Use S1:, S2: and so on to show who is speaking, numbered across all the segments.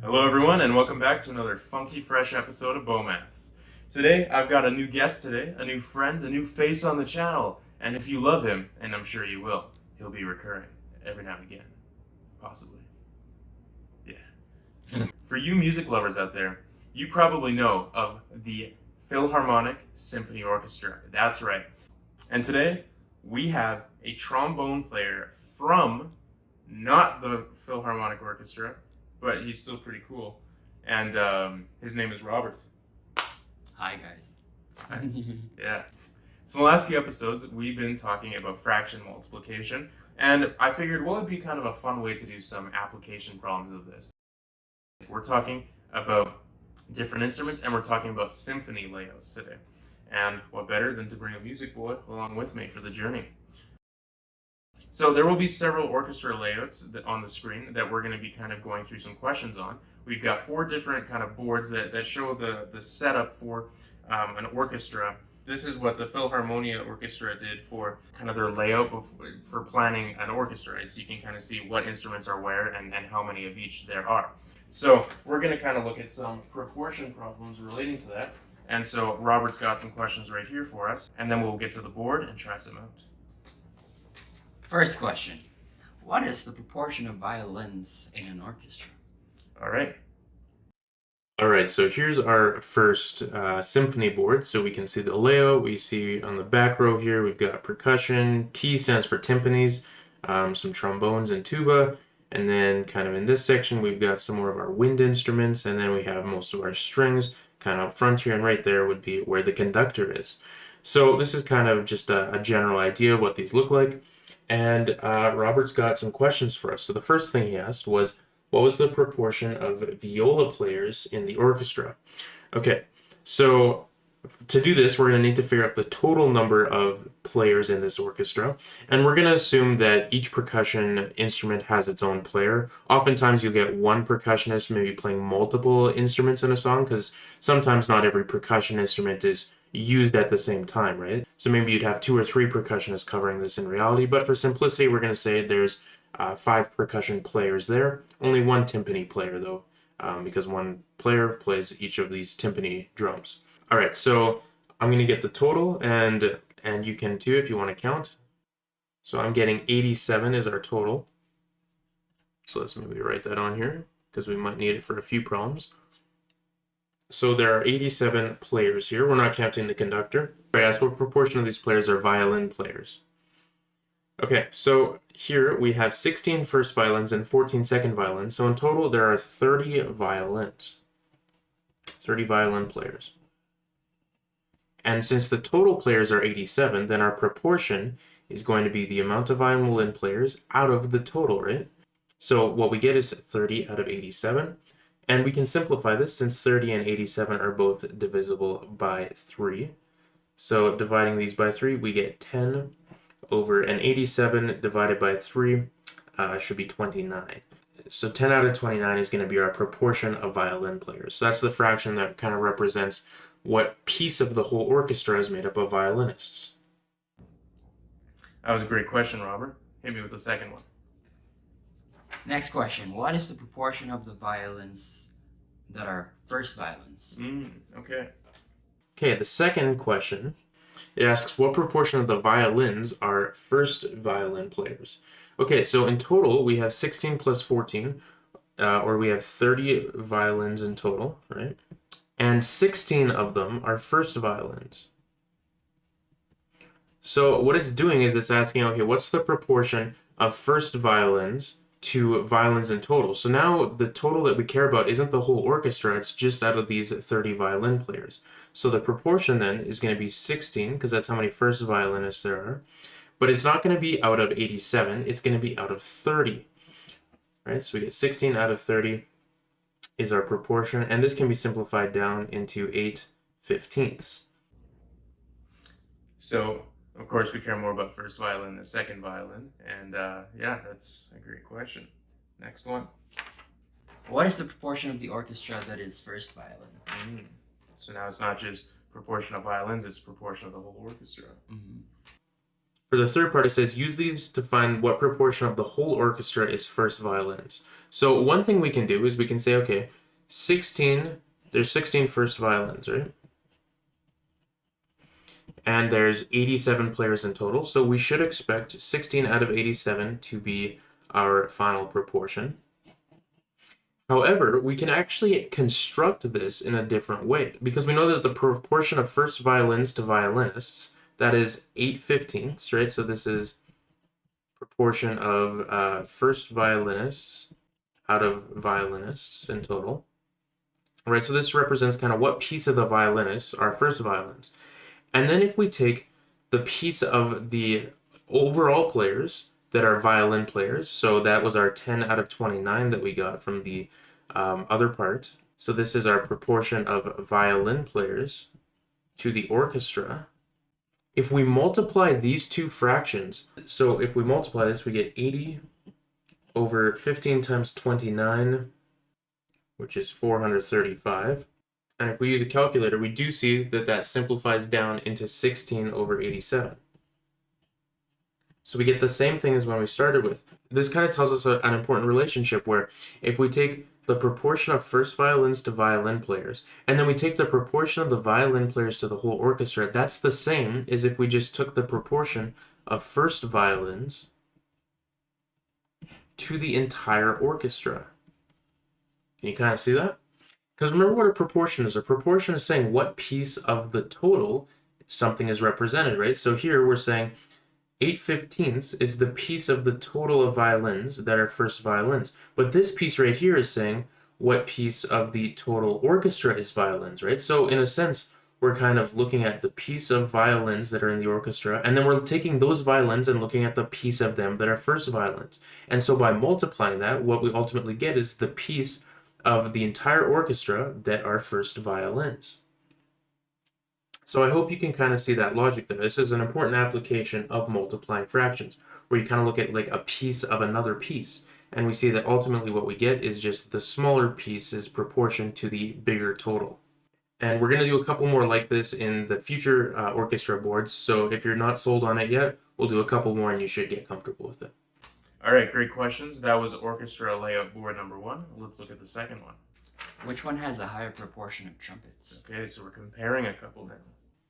S1: Hello everyone and welcome back to another funky fresh episode of Beau Maths. Today I've got a new guest today, a new friend, a new face on the channel, and if you love him, and I'm sure you will, he'll be recurring every now and again. Possibly. Yeah. For you music lovers out there, you probably know of the Philharmonic Symphony Orchestra. That's right. And today we have a trombone player from not the Philharmonic Orchestra, but he's still pretty cool. And his name is Robert.
S2: Hi, guys.
S1: Yeah. So in the last few episodes, we've been talking about fraction multiplication, and I figured what would be kind of a fun way to do some application problems of this. We're talking about different instruments, and we're talking about symphony layouts today. And what better than to bring a music boy along with me for the journey. So there will be several orchestra layouts on the screen that we're going to be kind of going through some questions on. We've got 4 different kind of boards that show the setup for an orchestra. This is what the Philharmonia Orchestra did for kind of their layout for planning an orchestra. So you can kind of see what instruments are where and how many of each there are. So we're going to kind of look at some proportion problems relating to that. And so Robert's got some questions right here for us, and then we'll get to the board and try some out.
S2: First question. What is the proportion of violins in an orchestra?
S1: All right, so here's our first symphony board. So we can see the layout. We see on the back row here, we've got percussion. T stands for timpanis, some trombones and tuba. And then kind of in this section, we've got some more of our wind instruments. And then we have most of our strings kind of up front here. And right there would be where the conductor is. So this is kind of just a general idea of what these look like. And Robert's got some questions for us. So the first thing he asked was, what was the proportion of viola players in the orchestra? Okay, so to do this, we're going to need to figure out the total number of players in this orchestra. And we're going to assume that each percussion instrument has its own player. Oftentimes you'll get one percussionist maybe playing multiple instruments in a song, because sometimes not every percussion instrument is used at the same time, right? So maybe you'd have 2 or 3 percussionists covering this in reality, but for simplicity, we're going to say there's 5 percussion players there. Only 1 timpani player, though, because 1 player plays each of these timpani drums. All right, so I'm going to get the total, and you can too if you want to count. So I'm getting 87 is our total. So let's maybe write that on here, because we might need it for a few problems. So there are 87 players here. We're not counting the conductor. I asked what proportion of these players are violin players. Okay, so here we have 16 first violins and 14 second violins. So in total, there are 30 violins. 30 violin players. And since the total players are 87, then our proportion is going to be the amount of violin players out of the total, right? So what we get is 30 out of 87. And we can simplify this since 30 and 87 are both divisible by 3. So dividing these by 3, we get 10 over an 87 divided by 3 should be 29. So 10 out of 29 is going to be our proportion of violin players. So that's the fraction that kind of represents what piece of the whole orchestra is made up of violinists. That was a great question, Robert. Hit me with the second one.
S2: Next question. What is the proportion of the violins that are first violins?
S1: Okay, the second question, it asks what proportion of the violins are first violin players. Okay, so in total, we have 16 plus 14, or we have 30 violins in total, right? And 16 of them are first violins. So what it's doing is it's asking, okay, what's the proportion of first violins to violins in total? So now the total that we care about isn't the whole orchestra, it's just out of these 30 violin players. So the proportion then is going to be 16, because that's how many first violinists there are. But it's not going to be out of 87, it's going to be out of 30. Right, so we get 16 out of 30 is our proportion, and this can be simplified down into 8/15. So of course, we care more about first violin than second violin. And yeah, that's a great question. Next one.
S2: What is the proportion of the orchestra that is first violin?
S1: So now it's not just proportion of violins, it's proportion of the whole orchestra. For the third part, it says use these to find what proportion of the whole orchestra is first violins. So one thing we can do is we can say, okay, 16, there's 16 first violins, right? And there's 87 players in total, so we should expect 16 out of 87 to be our final proportion. However, we can actually construct this in a different way because we know that the proportion of first violins to violinists, that is 8/15ths, right? So this is proportion of first violinists out of violinists in total. Right, so this represents kind of what piece of the violinists are first violins. And then if we take the piece of the overall players that are violin players, so that was our 10 out of 29 that we got from the other part. So this is our proportion of violin players to the orchestra. If we multiply these two fractions, so if we multiply this, we get 80 over 15 times 29, which is 435. And if we use a calculator, we do see that that simplifies down into 16 over 87. So we get the same thing as when we started with. This kind of tells us an important relationship where if we take the proportion of first violins to violin players, and then we take the proportion of the violin players to the whole orchestra, that's the same as if we just took the proportion of first violins to the entire orchestra. Can you kind of see that? Because remember what a proportion is. A proportion is saying what piece of the total something is represented, right? So here we're saying 8/15ths is the piece of the total of violins that are first violins. But this piece right here is saying what piece of the total orchestra is violins, right? So in a sense, we're kind of looking at the piece of violins that are in the orchestra, and then we're taking those violins and looking at the piece of them that are first violins. And so by multiplying that, what we ultimately get is the piece of the entire orchestra that are first violins. So I hope you can kind of see that logic there. This is an important application of multiplying fractions, where you kind of look at like a piece of another piece. And we see that ultimately what we get is just the smaller piece's proportion to the bigger total. And we're going to do a couple more like this in the future orchestra boards. So if you're not sold on it yet, we'll do a couple more and you should get comfortable with it. All right, great questions. That was orchestra layout board number 1. Let's look at the second one.
S2: Which one has a higher proportion of trumpets?
S1: Okay, so we're comparing a couple now.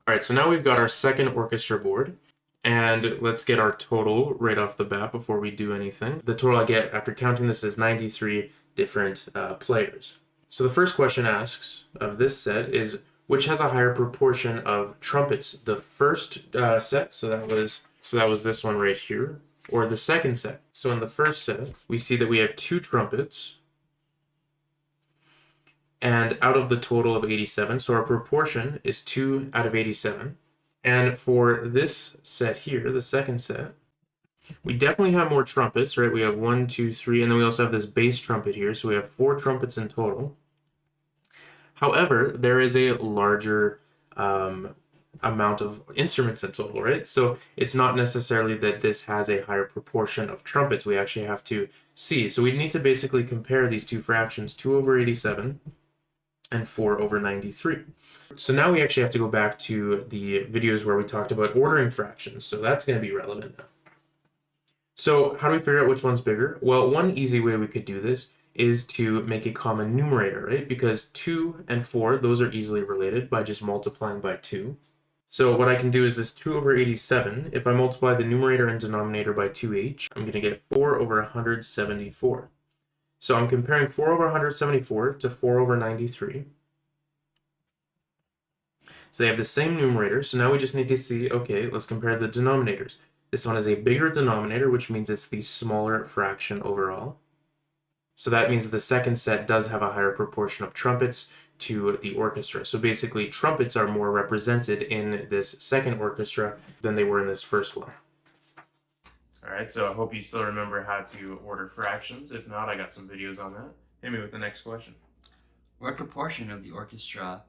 S1: All right, so now we've got our second orchestra board, and let's get our total right off the bat before we do anything. The total I get after counting this is 93 different players. So the first question asks of this set is, which has a higher proportion of trumpets? The first set, so that was this one right here, or the second set. So in the first set, we see that we have 2 trumpets, and out of the total of 87, so our proportion is 2 out of 87. And for this set here, the second set, we definitely have more trumpets, right? We have 1, 2, 3, and then we also have this bass trumpet here, so we have 4 trumpets in total. However, there is a larger amount of instruments in total, right? So it's not necessarily that this has a higher proportion of trumpets. We actually have to see. So we need to basically compare these two fractions, 2 over 87 and 4 over 93. So now we actually have to go back to the videos where we talked about ordering fractions. So that's going to be relevant now. So how do we figure out which one's bigger? Well, one easy way we could do this is to make a common numerator, right? Because 2 and 4, those are easily related by just multiplying by 2. So what I can do is this 2 over 87, if I multiply the numerator and denominator by 2h, I'm going to get 4 over 174. So I'm comparing 4 over 174 to 4 over 93. So they have the same numerator, so now we just need to see, okay, let's compare the denominators. This one has a bigger denominator, which means it's the smaller fraction overall. So that means that the second set does have a higher proportion of trumpets to the orchestra. So basically, trumpets are more represented in this second orchestra than they were in this first one. All right, so I hope you still remember how to order fractions. If not, I got some videos on that. Hit me with the next question.
S2: What proportion of the orchestra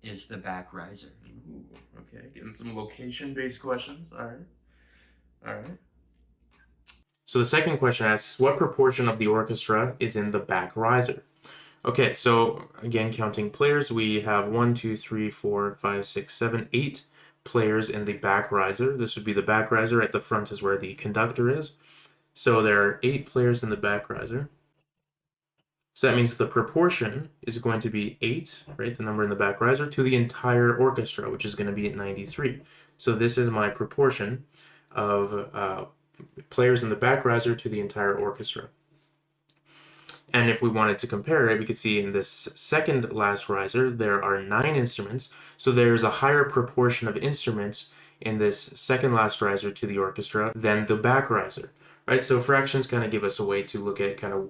S2: is the back riser?
S1: Ooh, okay, getting some location-based questions. All right. So the second question asks, what proportion of the orchestra is in the back riser? Okay, so again, counting players, we have 1, 2, 3, 4, 5, 6, 7, 8 players in the back riser. This would be the back riser. At the front is where the conductor is. So there are 8 players in the back riser. So that means the proportion is going to be 8, right, the number in the back riser, to the entire orchestra, which is going to be at 93. So this is my proportion of players in the back riser to the entire orchestra. And if we wanted to compare it, we could see in this second last riser, there are 9 instruments. So there's a higher proportion of instruments in this second last riser to the orchestra than the back riser, right? So fractions kind of give us a way to look at kind of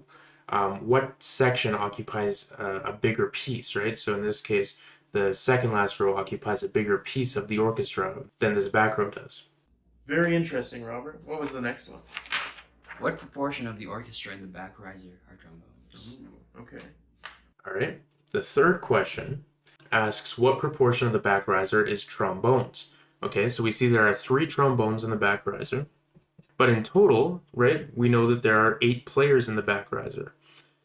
S1: what section occupies a bigger piece, right? So in this case, the second last row occupies a bigger piece of the orchestra than this back row does. Very interesting, Robert. What was the next one?
S2: What proportion of the orchestra in the back riser are trombones?
S1: Ooh, okay. All right. The third question asks what proportion of the back riser is trombones? Okay, so we see there are 3 trombones in the back riser. But in total, right, we know that there are 8 players in the back riser.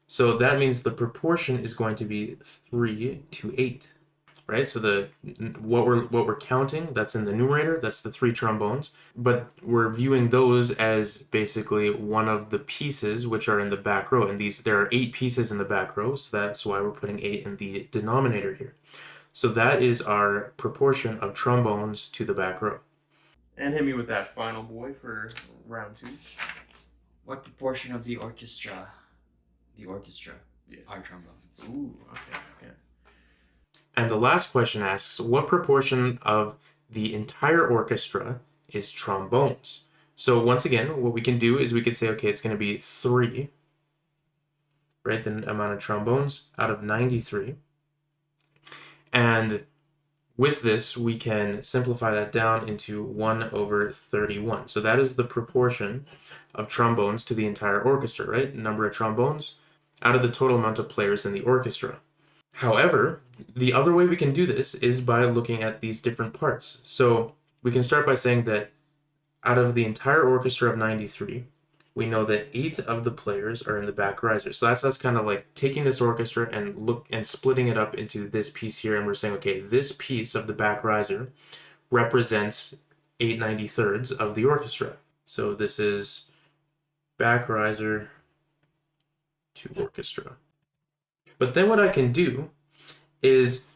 S1: So that means the proportion is going to be 3 to 8, right? So what we're counting, that's in the numerator, that's the 3 trombones, but we're viewing those as basically one of the pieces which are in the back row. And there are 8 pieces in the back row, so that's why we're putting 8 in the denominator here. So that is our proportion of trombones to the back row. And hit me with that final boy for round 2.
S2: What proportion of the orchestra are trombones?
S1: Ooh, okay. And the last question asks, what proportion of the entire orchestra is trombones? So once again, what we can do is we could say, okay, it's going to be 3, right, the amount of trombones out of 93. And with this, we can simplify that down into 1 over 31. So that is the proportion of trombones to the entire orchestra, right? Number of trombones out of the total amount of players in the orchestra. However, the other way we can do this is by looking at these different parts. So we can start by saying that out of the entire orchestra of 93, we know that 8 of the players are in the back riser. So that's us kind of like taking this orchestra and splitting it up into this piece here, and we're saying, okay, this piece of the back riser represents 8/93 of the orchestra. So this is back riser to orchestra. But then what I can do is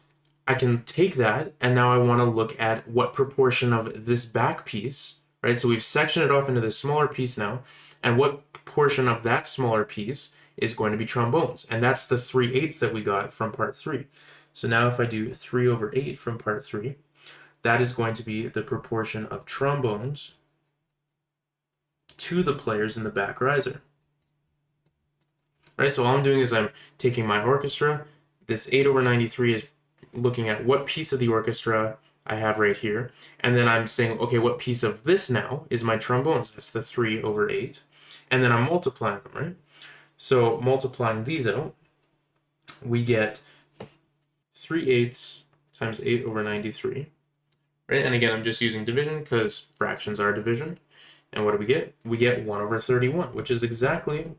S1: I can take that, and now I want to look at what proportion of this back piece, right? So we've sectioned it off into this smaller piece now, and what portion of that smaller piece is going to be trombones. And that's the 3/8 that we got from part 3. So now if I do 3 over 8 from part 3, that is going to be the proportion of trombones to the players in the back riser. Right, so all I'm doing is I'm taking my orchestra. This 8 over 93 is looking at what piece of the orchestra I have right here. And then I'm saying, okay, what piece of this now is my trombones? That's the 3 over 8. And then I'm multiplying them, right? So multiplying these out, we get 3/8 times 8 over 93. Right? And again, I'm just using division because fractions are division. And what do we get? We get 1 over 31, which is exactly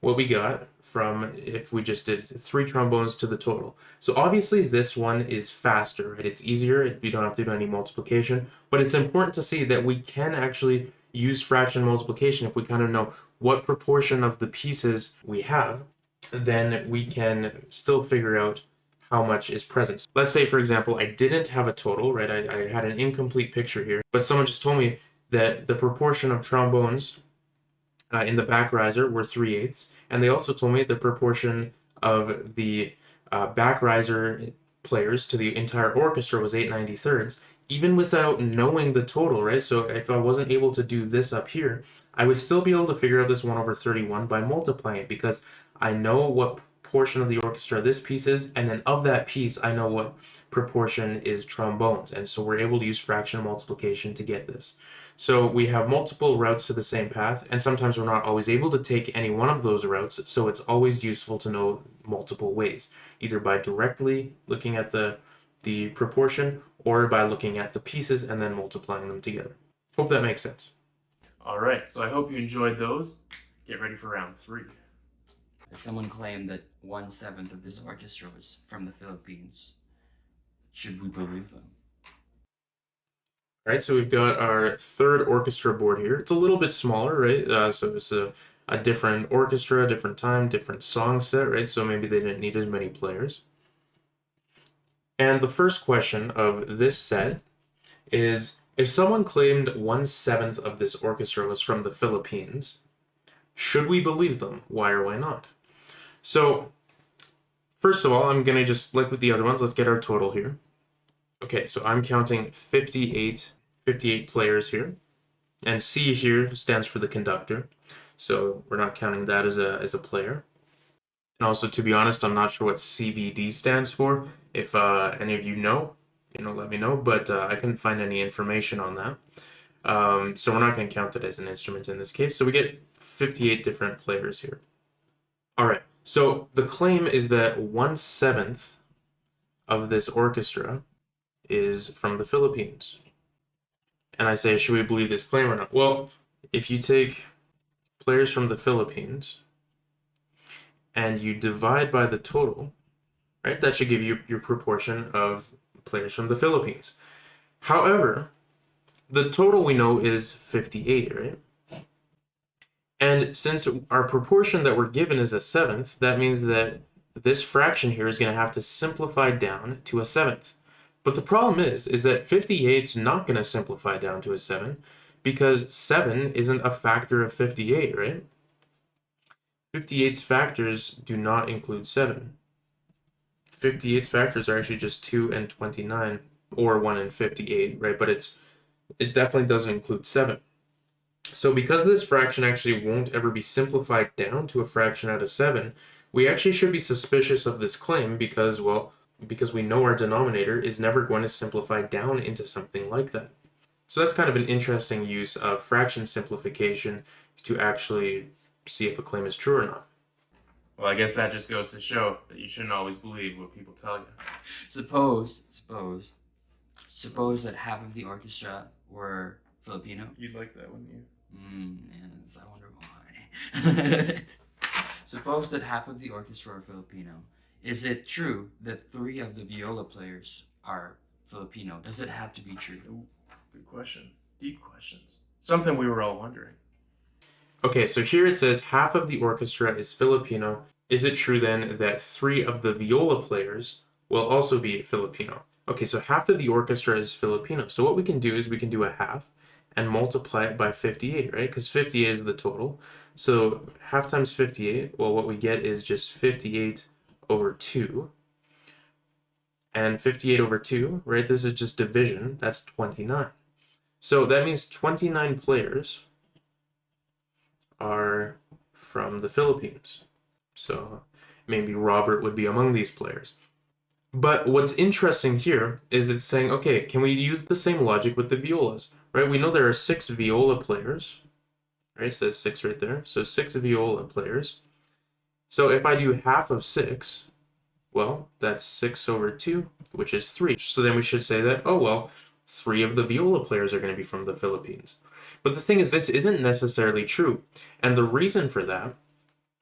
S1: what we got from if we just did 3 trombones to the total. So obviously this one is faster, right? It's easier. You don't have to do any multiplication, but it's important to see that we can actually use fraction multiplication if we kind of know what proportion of the pieces we have, then we can still figure out how much is present. Let's say, for example, I didn't have a total, right? I had an incomplete picture here, but someone just told me that the proportion of trombones in the back riser were 3/8, and they also told me the proportion of the back riser players to the entire orchestra was 8/93, even without knowing the total, right? So if I wasn't able to do this up here, I would still be able to figure out this 1 over 31 by multiplying it, because I know what portion of the orchestra this piece is, and then of that piece, I know what proportion is trombones, and so we're able to use fraction multiplication to get this. So we have multiple routes to the same path, and sometimes we're not always able to take any one of those routes, so it's always useful to know multiple ways, either by directly looking at the proportion or by looking at the pieces and then multiplying them together. Hope that makes sense. All right, so I hope you enjoyed those. Get ready for round 3.
S2: If someone claimed that 1/7 of this orchestra was from the Philippines, should we believe them?
S1: Right, so we've got our third orchestra board here. It's a little bit smaller, right? So it's a different orchestra, different time, different song set, right? So maybe they didn't need as many players. And the first question of this set is, if someone claimed 1/7 of this orchestra was from the Philippines, should we believe them? Why or why not? So, first of all, I'm going to just, like with the other ones, let's get our total here. Okay, so I'm counting 58 players here. And C here stands for the conductor. So we're not counting that as a player. And also, to be honest, I'm not sure what CVD stands for. If any of you know, let me know. But I couldn't find any information on that. So we're not going to count that as an instrument in this case. So we get 58 different players here. All right. So the claim is that 1/7 of this orchestra is from the Philippines. And I say, should we believe this claim or not? Well, if you take players from the Philippines and you divide by the total, right, that should give you your proportion of players from the Philippines. However, the total we know is 58, right? And since our proportion that we're given is a seventh, that means that this fraction here is going to have to simplify down to a seventh. But the problem is that 58 is not going to simplify down to a 7 because 7 isn't a factor of 58, right? 58's factors do not include 7. 58's factors are actually just 2 and 29, or 1 and 58, right? But it definitely doesn't include 7. So because this fraction actually won't ever be simplified down to a fraction out of 7, we actually should be suspicious of this claim because, well, because we know our denominator is never going to simplify down into something like that. So that's kind of an interesting use of fraction simplification to actually see if a claim is true or not.
S3: Well, I guess that just goes to show that you shouldn't always believe what people tell you.
S2: Suppose that half of the orchestra were Filipino.
S3: You'd like that, wouldn't you?
S2: Yes, I wonder why. Suppose that half of the orchestra are Filipino. Is it true that 3 of the viola players are Filipino? Does it have to be true?
S3: Ooh, good question. Deep questions. Something we were all wondering.
S1: Okay, so here it says half of the orchestra is Filipino. Is it true then that 3 of the viola players will also be Filipino? Okay, so half of the orchestra is Filipino. So what we can do is we can do a half and multiply it by 58, right? Because 58 is the total. So half times 58, well, what we get is just 58 over 2. And 58 over 2, right? This is just division. That's 29. So that means 29 players are from the Philippines. So maybe Robert would be among these players. But what's interesting here is it's saying, okay, can we use the same logic with the violas, right? We know there are 6 viola players, right? It says 6 right there. So 6 viola players. So if I do half of 6, well, that's 6 over 2, which is 3. So then we should say that, oh, well, 3 of the viola players are going to be from the Philippines. But the thing is, this isn't necessarily true. And the reason for that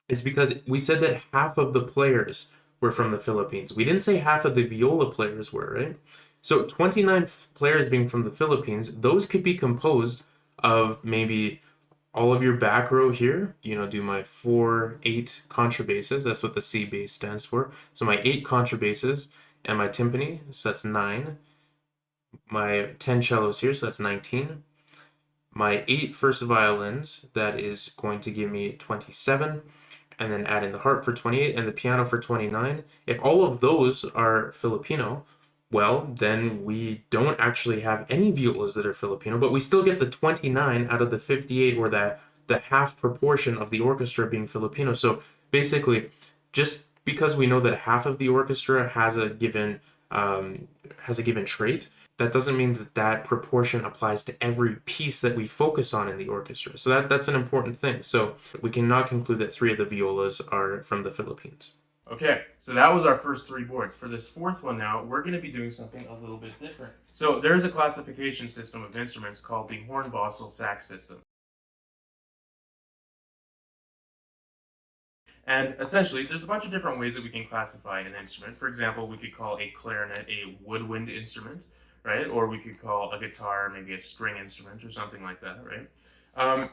S1: is because we said that half of the players were from the Philippines. We didn't say half of the viola players were, right? So 29 players being from the Philippines, those could be composed of maybe all of your back row here, do my 4, 8 contrabasses. That's what the C bass stands for. So my 8 contrabasses and my timpani, so that's 9. My 10 cellos here, so that's 19. My 8 first violins, that is going to give me 27. And then add in the harp for 28 and the piano for 29. If all of those are Filipino, well, then we don't actually have any violas that are Filipino, but we still get the 29 out of the 58, or the half proportion of the orchestra being Filipino. So basically, just because we know that half of the orchestra has a given trait, that doesn't mean that that proportion applies to every piece that we focus on in the orchestra. So that's an important thing. So we cannot conclude that 3 of the violas are from the Philippines.
S3: Okay, so that was our first 3 boards. For this 4th one now, we're going to be doing something a little bit different. So there's a classification system of instruments called the Hornbostel-Sachs system. And essentially, there's a bunch of different ways that we can classify an instrument. For example, we could call a clarinet a woodwind instrument, right? Or we could call a guitar maybe a string instrument or something like that, right?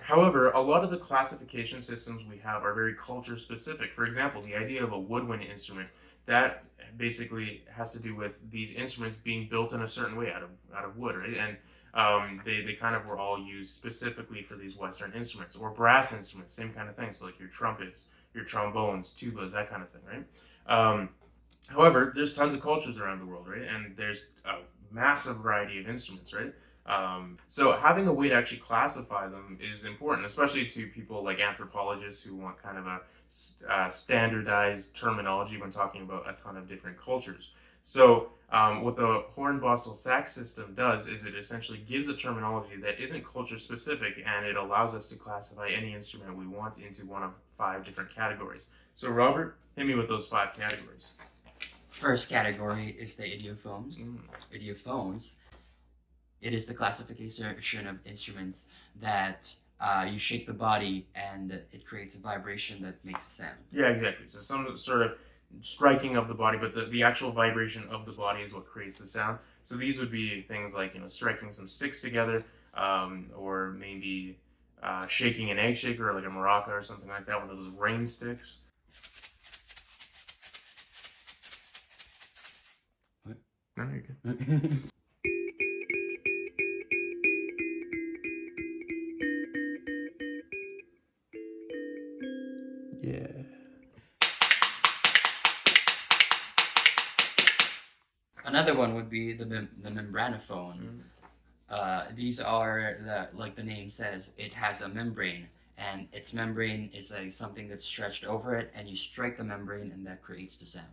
S3: However, a lot of the classification systems we have are very culture specific. For example, the idea of a woodwind instrument, that basically has to do with these instruments being built in a certain way out of wood, right? And they kind of were all used specifically for these Western instruments. Or brass instruments, same kind of thing. So like your trumpets, your trombones, tubas, that kind of thing, right? However, there's tons of cultures around the world, right? And there's a massive variety of instruments, right? So having a way to actually classify them is important, especially to people like anthropologists who want kind of a standardized terminology when talking about a ton of different cultures. So what the Hornbostel-Sachs system does is it essentially gives a terminology that isn't culture specific, and it allows us to classify any instrument we want into one of 5 different categories. So Robert, hit me with those 5 categories.
S2: First category is the idiophones. Idiophones. It is the classification of instruments that you shake the body and it creates a vibration that makes a sound.
S3: Yeah, exactly. So some sort of striking of the body, but the actual vibration of the body is what creates the sound. So these would be things like, striking some sticks together, or maybe shaking an egg shaker or like a maraca or something like that, one of those rain sticks.
S2: What?
S3: No, you're good. Yeah.
S2: Another one would be the membranophone. These are like the name says, it has a membrane, and its membrane is like something that's stretched over it, and you strike the membrane, and that creates the sound.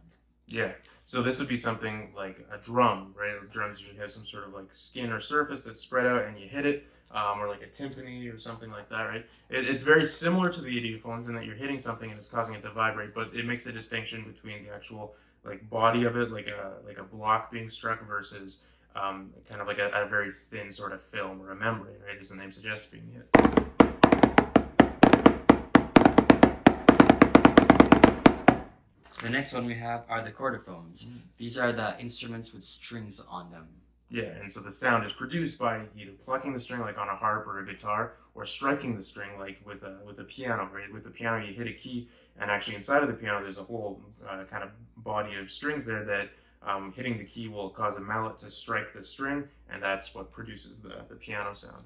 S3: Yeah, so this would be something like a drum, right? Drums usually have some sort of like skin or surface that's spread out, and you hit it, or like a timpani or something like that, right? It's very similar to the idiophones in that you're hitting something and it's causing it to vibrate, but it makes a distinction between the actual like body of it, like a block being struck, versus kind of like a very thin sort of film or a membrane, right? As the name suggests, being hit.
S2: The next one we have are the chordophones. These are the instruments with strings on them.
S3: Yeah, and so the sound is produced by either plucking the string like on a harp or a guitar, or striking the string like with a piano, right? With the piano you hit a key, and actually inside of the piano there's a whole kind of body of strings there that hitting the key will cause a mallet to strike the string, and that's what produces the piano sound.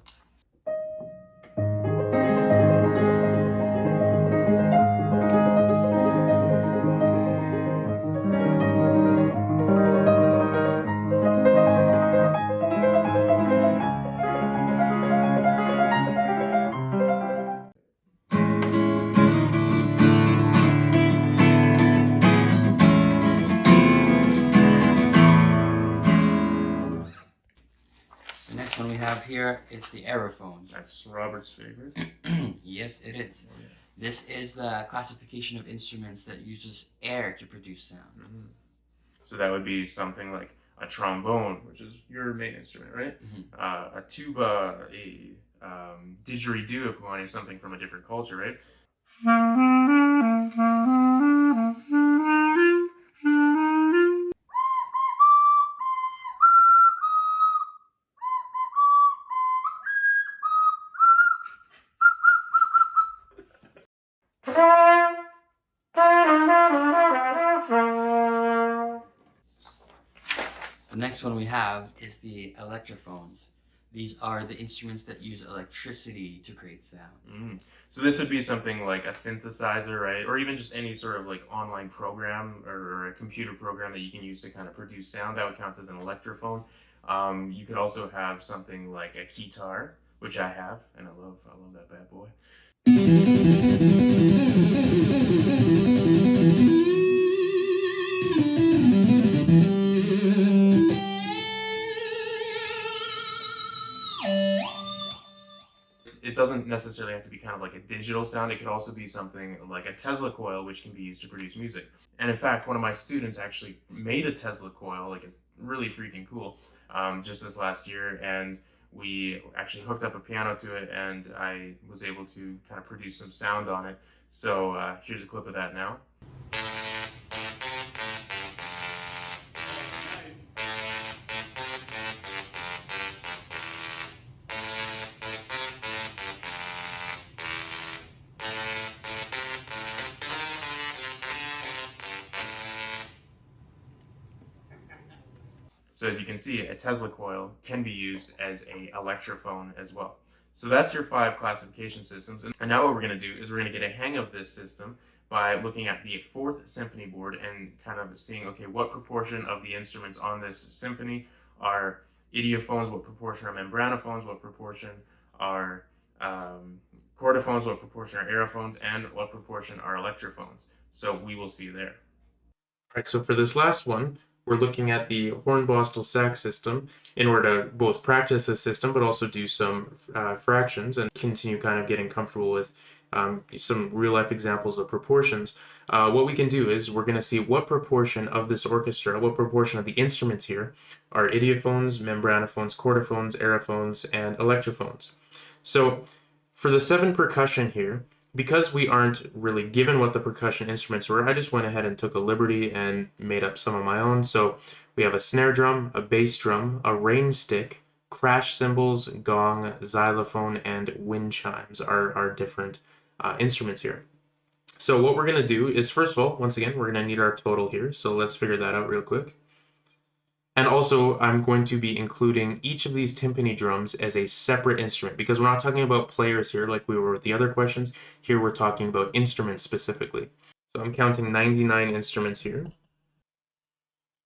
S2: The next one we have here is the aerophones.
S3: That's Robert's favorite.
S2: Yes, it is. This is the classification of instruments that uses air to produce sound.
S3: So that would be something like a trombone, which is your main instrument, right? A tuba, a didgeridoo, if we want to use something from a different culture, right?
S2: The next one we have is the electrophones. These are the instruments that use electricity to create sound.
S3: So this would be something like a synthesizer, right? Or even just any sort of like online program or a computer program that you can use to kind of produce sound. That would count as an electrophone. You could also have something like a keytar, which I have, and I love that bad boy. It doesn't necessarily have to be kind of like a digital sound. It could also be something like a Tesla coil, which can be used to produce music. And in fact, one of my students actually made a Tesla coil, like it's really freaking cool, just this last year. And we actually hooked up a piano to it, and I was able to kind of produce some sound on it. So here's a clip of that now. So as you can see, a Tesla coil can be used as a electrophone as well. So that's your 5 classification systems. And now what we're going to do is we're going to get a hang of this system by looking at the 4th symphony board and kind of seeing, okay, what proportion of the instruments on this symphony are idiophones, what proportion are membranophones, what proportion are chordophones, what proportion are aerophones, and what proportion are electrophones. So we will see there.
S1: All right, so for this last one, we're looking at the Hornbostel-Sachs system in order to both practice the system, but also do some fractions and continue kind of getting comfortable with some real-life examples of proportions. What we can do is we're going to see what proportion of this orchestra, what proportion of the instruments here are idiophones, membranophones, chordophones, aerophones, and electrophones. So for the 7 percussion here, because we aren't really given what the percussion instruments were, I just went ahead and took a liberty and made up some of my own. So we have a snare drum, a bass drum, a rain stick, crash cymbals, gong, xylophone, and wind chimes are our different instruments here. So what we're going to do is, first of all, once again, we're going to need our total here. So let's figure that out real quick. And also, I'm going to be including each of these timpani drums as a separate instrument because we're not talking about players here like we were with the other questions. Here we're talking about instruments specifically. So I'm counting 99 instruments here.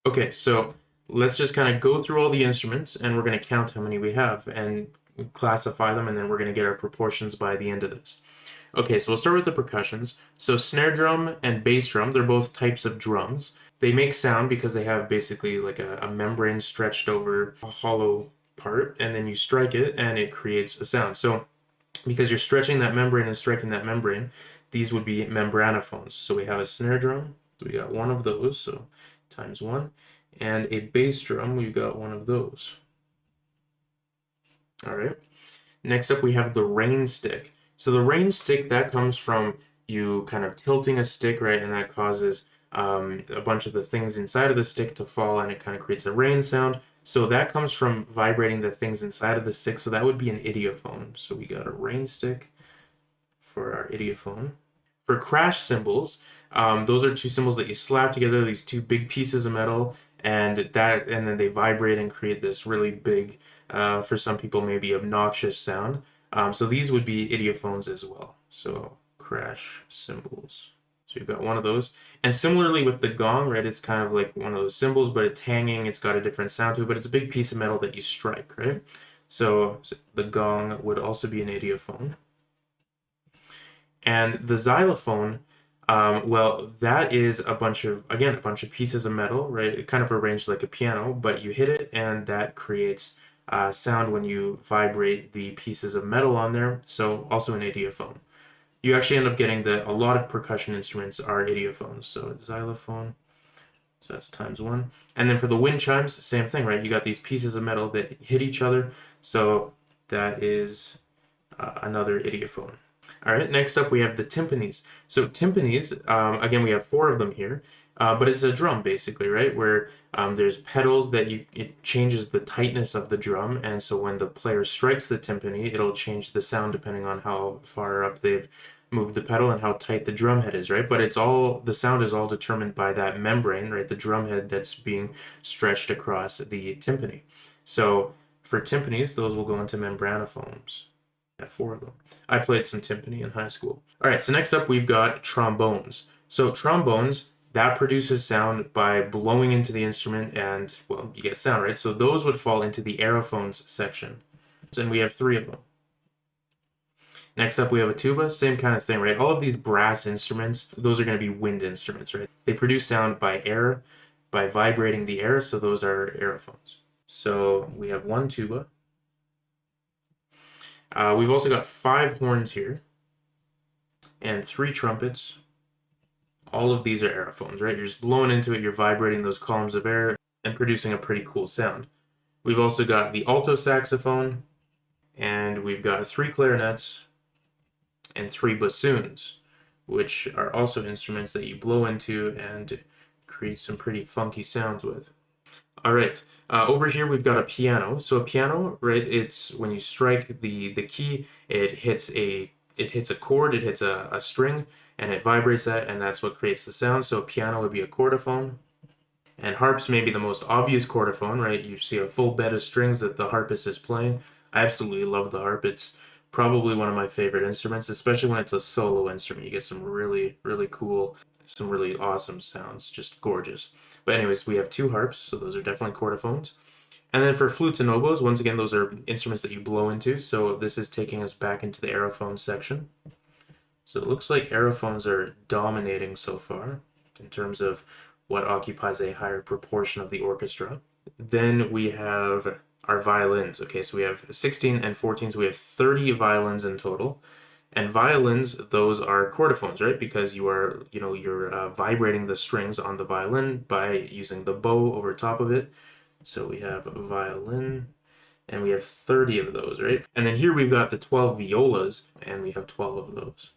S1: Okay, so let's just kind of go through all the instruments and we're going to count how many we have and classify them, and then we're going to get our proportions by the end of this. Okay, so we'll start with the percussions. So snare drum and bass drum, they're both types of drums. They make sound because they have basically like a membrane stretched over a hollow part, and then you strike it and it creates a sound. So because you're stretching that membrane and striking that membrane, these would be membranophones. So we have a snare drum, so we got one of those, so times 1, and a bass drum, we got one of those. All right. Next up we have the rain stick. So the rain stick, that comes from you kind of tilting a stick, right, and that causes a bunch of the things inside of the stick to fall, and it kind of creates a rain sound. So that comes from vibrating the things inside of the stick, so that would be an idiophone. So we got a rain stick for our idiophone. For crash cymbals, those are 2 cymbals that you slap together, these 2 big pieces of metal, and then they vibrate and create this really big, for some people maybe obnoxious sound. So these would be idiophones as well. So crash cymbals. So you've got one of those. And similarly with the gong, right, it's kind of like one of those cymbals, but it's hanging, it's got a different sound to it, but it's a big piece of metal that you strike, right? So the gong would also be an idiophone. And the xylophone, well, that is a bunch of pieces of metal, right? It kind of arranged like a piano, but you hit it and that creates sound when you vibrate the pieces of metal on there. So also an idiophone. You actually end up getting that a lot of percussion instruments are idiophones. So xylophone, so that's times 1. And then for the wind chimes, same thing, right? You got these pieces of metal that hit each other. So that is another idiophone. All right, next up we have the timpanis. So timpanis, again, we have 4 of them here, but it's a drum basically, right? Where there's pedals that it changes the tightness of the drum, and so when the player strikes the timpani, it'll change the sound depending on how far up they've moved the pedal and how tight the drum head is, right? But the sound is all determined by that membrane, right? The drum head that's being stretched across the timpani. So for timpanis, those will go into membranophones. I have 4 of them. I played some timpani in high school. All right, so next up we've got trombones. So trombones, that produces sound by blowing into the instrument and, well, you get sound, right? So those would fall into the aerophones section. And we have 3 of them. Next up we have a tuba, same kind of thing, right? All of these brass instruments, those are going to be wind instruments, right? They produce sound by air, by vibrating the air, so those are aerophones. So we have 1 tuba. We've also got 5 horns here and 3 trumpets. All of these are aerophones, right? You're just blowing into it, you're vibrating those columns of air and producing a pretty cool sound. We've also got the alto saxophone, and we've got 3 clarinets and 3 bassoons, which are also instruments that you blow into and create some pretty funky sounds with. All right, over here we've got a piano. So a piano, right, it's when you strike the key, it hits a chord, it hits a string, and it vibrates that, and that's what creates the sound. So a piano would be a chordophone. And harps may be the most obvious chordophone, right? You see a full bed of strings that the harpist is playing. I absolutely love the harp. It's probably one of my favorite instruments, especially when it's a solo instrument. You get some really, really cool, some really awesome sounds, just gorgeous. But anyways, we have two harps, so those are definitely chordophones. And then for flutes and oboes, once again, those are instruments that you blow into. So this is taking us back into the aerophone section. So it looks like aerophones are dominating so far in terms of what occupies a higher proportion of the orchestra. Then we have our violins. Okay, so we have 16 and 14, so we have 30 violins in total. And violins, those are chordophones, right? Because you're vibrating the strings on the violin by using the bow over top of it. So we have a violin, and we have 30 of those, right? And then here we've got the 12 violas, and we have 12 of those.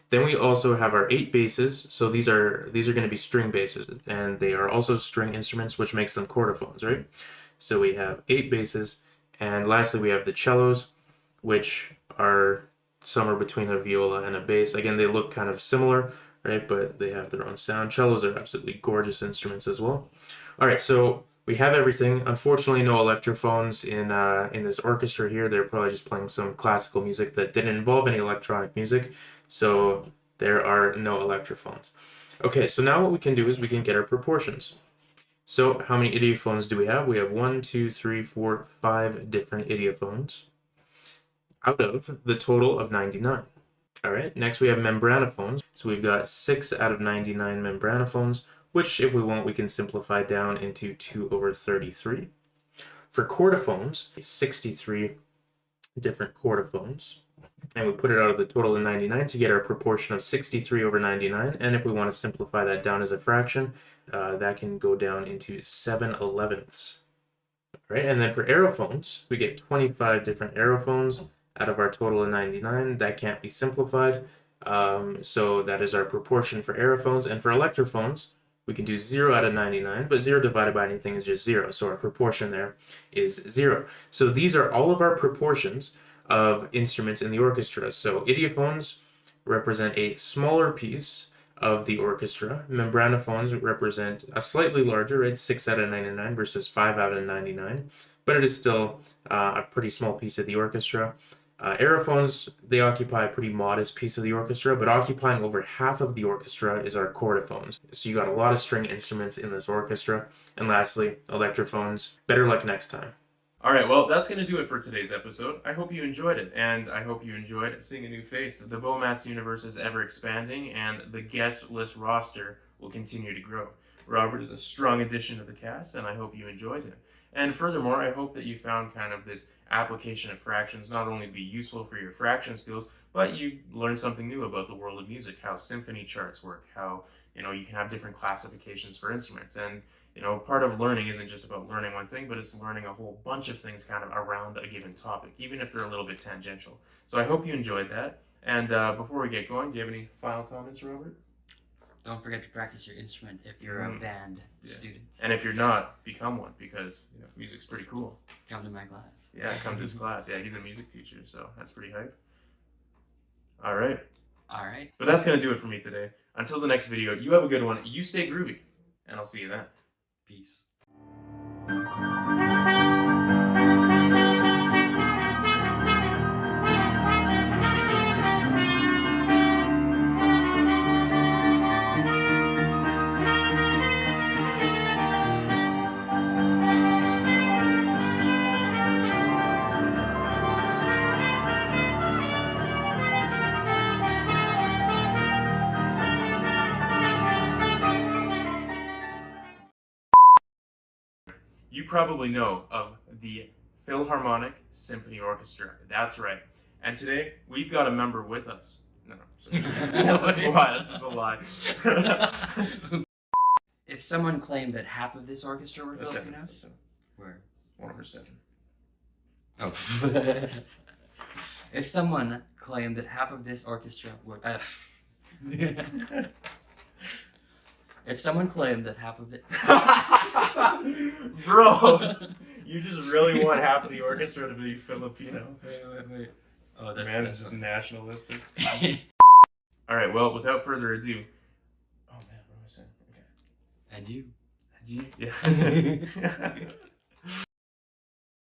S1: Then we also have our 8 basses. So these are going to be string basses, and they are also string instruments, which makes them chordophones, right? So we have 8 basses, and lastly we have the cellos, which are somewhere between a viola and a bass. Again, they look kind of similar, right? But they have their own sound. Cellos are absolutely gorgeous instruments as well. All right, so we have everything. Unfortunately, no electrophones in this orchestra here. They're probably just playing some classical music that didn't involve any electronic music. So there are no electrophones. Okay, so now what we can do is we can get our proportions. So how many idiophones do we have? We have 1, 2, 3, 4, 5 different idiophones out of the total of 99. All right, next we have membranophones. So we've got 6 out of 99 membranophones, which if we want, we can simplify down into 2 over 33. For chordophones, 63 different chordophones. And we put it out of the total of 99 to get our proportion of 63 over 99. And if we want to simplify that down as a fraction, that can go down into 7/11ths. Right? And then for aerophones, we get 25 different aerophones out of our total of 99. That can't be simplified. So that is our proportion for aerophones. And for electrophones, we can do 0 out of 99, but 0 divided by anything is just 0. So our proportion there is 0. So these are all of our proportions of instruments in the orchestra. So idiophones represent a smaller piece of the orchestra. Membranophones represent a slightly larger, right? 6 out of 99 versus 5 out of 99, but it is still a pretty small piece of the orchestra. Aerophones, they occupy a pretty modest piece of the orchestra, but occupying over half of the orchestra is our chordophones. So you got a lot of string instruments in this orchestra. And lastly, electrophones. Better luck next time.
S3: All right, well, that's going to do it for today's episode. I hope you enjoyed it, and I hope you enjoyed seeing a new face. The Beau Maths universe is ever expanding, and the guest list roster will continue to grow. Robert is a strong addition to the cast, and I hope you enjoyed him. And furthermore, I hope that you found kind of this application of fractions not only be useful for your fraction skills, but you learned something new about the world of music, how symphony charts work, how you can have different classifications for instruments. And part of learning isn't just about learning one thing, but it's learning a whole bunch of things kind of around a given topic, even if they're a little bit tangential. So I hope you enjoyed that. And before we get going, do you have any final comments, Robert?
S2: Don't forget to practice your instrument if you're a band student.
S3: And if you're not, become one, because music's pretty cool.
S2: Come to my class.
S3: Yeah, come to his class. Yeah, he's a music teacher, so that's pretty hype. All right. But that's going to do it for me today. Until the next video, you have a good one. You stay groovy, and I'll see you then.
S2: Peace.
S3: You probably know of the Philharmonic Symphony Orchestra. That's right. And today, we've got a member with us. No, sorry. That's just a lie.
S2: If someone claimed that half of this orchestra were
S3: Seven.
S2: Filipinos, where?
S3: 1 over 7.
S2: Oh. If someone claimed that half of this orchestra were if someone claimed that half of it
S3: Bro, you just really want half of the orchestra to be Filipino.
S2: Wait. Oh, that's
S3: Man's just nationalistic. All right, well, without further ado. Oh man, what am I saying? Okay.
S2: And you.
S3: Yeah.